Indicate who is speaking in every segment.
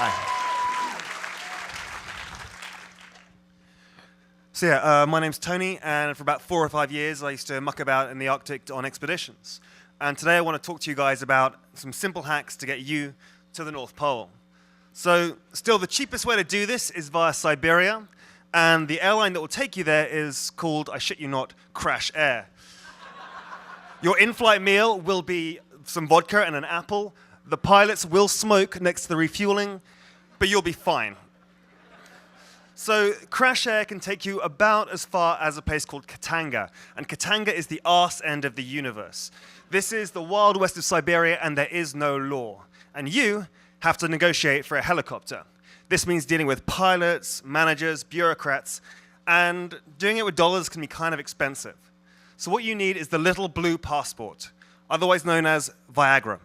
Speaker 1: Hi. So yeah, my name's Tony, and for about 4 or 5 years I used to muck about in the Arctic on expeditions. And today I want to talk to you guys about some simple hacks to get you to the North Pole. So still the cheapest way to do this is via Siberia, and the airline that will take you there is called, I shit you not, Crash Air. Your in-flight meal will be some vodka and an apple. The pilots will smoke next to the refueling, but you'll be fine. So Crash Air can take you about as far as a place called Katanga, and Katanga is the arse end of the universe. This is the wild west of Siberia, and there is no law. And you have to negotiate for a helicopter. This means dealing with pilots, managers, bureaucrats, and doing it with dollars can be kind of expensive. So what you need is the little blue passport, otherwise known as Viagra.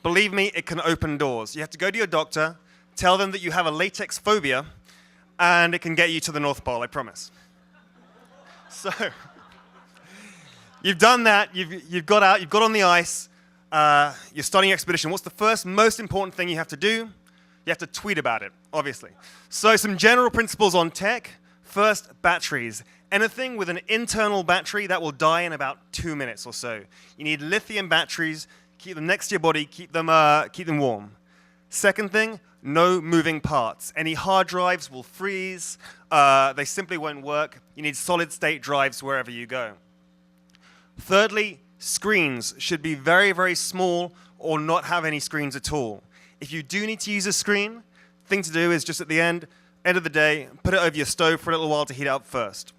Speaker 1: Believe me, it can open doors. You have to go to your doctor, tell them that you have a latex phobia, and it can get you to the North Pole, I promise. So, you've done that, you've got out, you've got on the ice, you're starting your expedition. What's the first most important thing you have to do? You have to tweet about it, obviously. So some general principles on tech. First, batteries. Anything with an internal battery, that will die in about 2 minutes or so. You need lithium batteries, keep them next to your body, keep them warm. Second thing, no moving parts. Any hard drives will freeze. They simply won't work. You need solid-state drives wherever you go. Thirdly, screens should be very, very small or not have any screens at all. If you do need to use a screen, thing to do is just at the end of the day, put it over your stove for a little while to heat up first.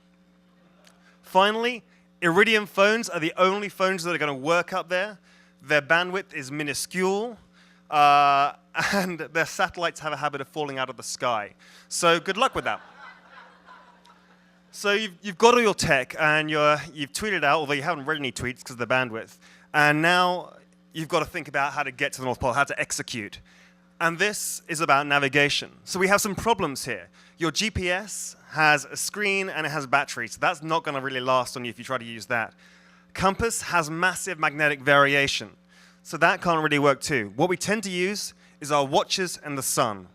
Speaker 1: Finally, Iridium phones are the only phones that are going to work up there. Their bandwidth is minuscule. And their satellites have a habit of falling out of the sky. So good luck with that. So you've got all your tech, and you've tweeted out, although you haven't read any tweets because of the bandwidth. And now you've got to think about how to get to the North Pole, how to execute. And this is about navigation. So we have some problems here. Your GPS has a screen and it has battery, so that's not going to really last on you if you try to use that. Compass has massive magnetic variation. So that can't really work too. What we tend to use is our watches and the sun.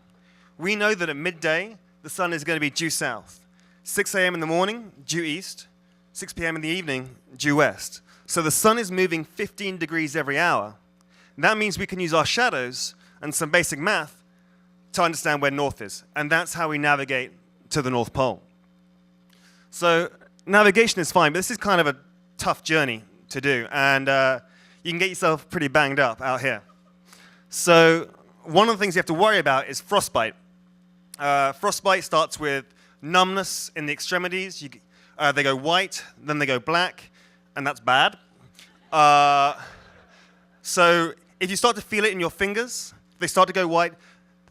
Speaker 1: We know that at midday, the sun is going to be due south. 6 a.m. in the morning, due east. 6 p.m. in the evening, due west. So the sun is moving 15 degrees every hour. That means we can use our shadows and some basic math to understand where north is. And that's how we navigate to the North Pole. So navigation is fine, but this is kind of a tough journey to do. And you can get yourself pretty banged up out here. So one of the things you have to worry about is frostbite. Frostbite starts with numbness in the extremities. They go white, then they go black, and that's bad. So if you start to feel it in your fingers, they start to go white,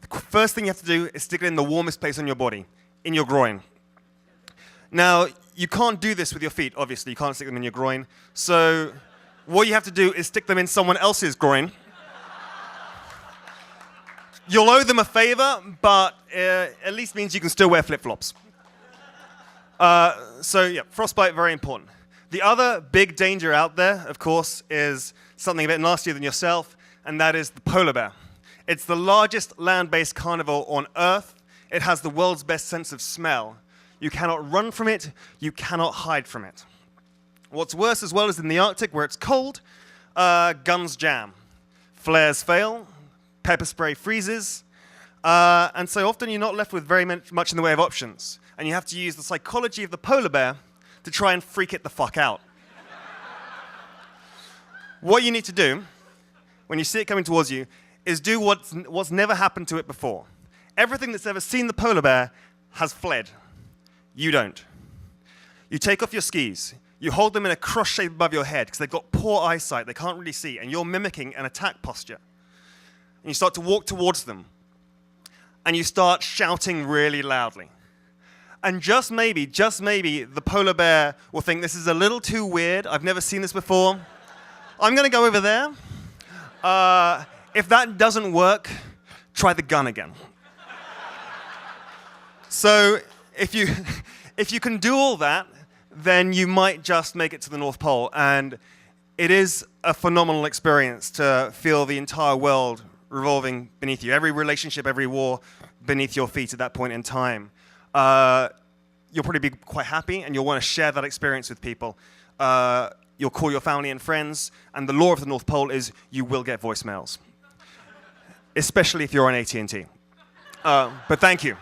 Speaker 1: the first thing you have to do is stick it in the warmest place on your body, in your groin. Now, you can't do this with your feet, obviously. You can't stick them in your groin. So what you have to do is stick them in someone else's groin. You'll owe them a favor, but at least means you can still wear flip-flops. So yeah, frostbite, very important. The other big danger out there, of course, is something a bit nastier than yourself, and that is the polar bear. It's the largest land-based carnivore on Earth. It has the world's best sense of smell. You cannot run from it. You cannot hide from it. What's worse as well is in the Arctic, where it's cold, guns jam. Flares fail. Pepper spray freezes. And so often you're not left with very much in the way of options. And you have to use the psychology of the polar bear to try and freak it the fuck out. What you need to do, when you see it coming towards you, is do what's never happened to it before. Everything that's ever seen the polar bear has fled. You don't. You take off your skis. You hold them in a cross shape above your head because they've got poor eyesight. They can't really see. And you're mimicking an attack posture. And you start to walk towards them. And you start shouting really loudly. And just maybe, the polar bear will think this is a little too weird. I've never seen this before. I'm going to go over there. If that doesn't work, try the gun again. So if you can do all that, then you might just make it to the North Pole. And it is a phenomenal experience to feel the entire world revolving beneath you. Every relationship, every war beneath your feet at that point in time. You'll probably be quite happy, and you'll want to share that experience with people. You'll call your family and friends, and the law of the North Pole is you will get voicemails, especially if you're on AT&T. But thank you.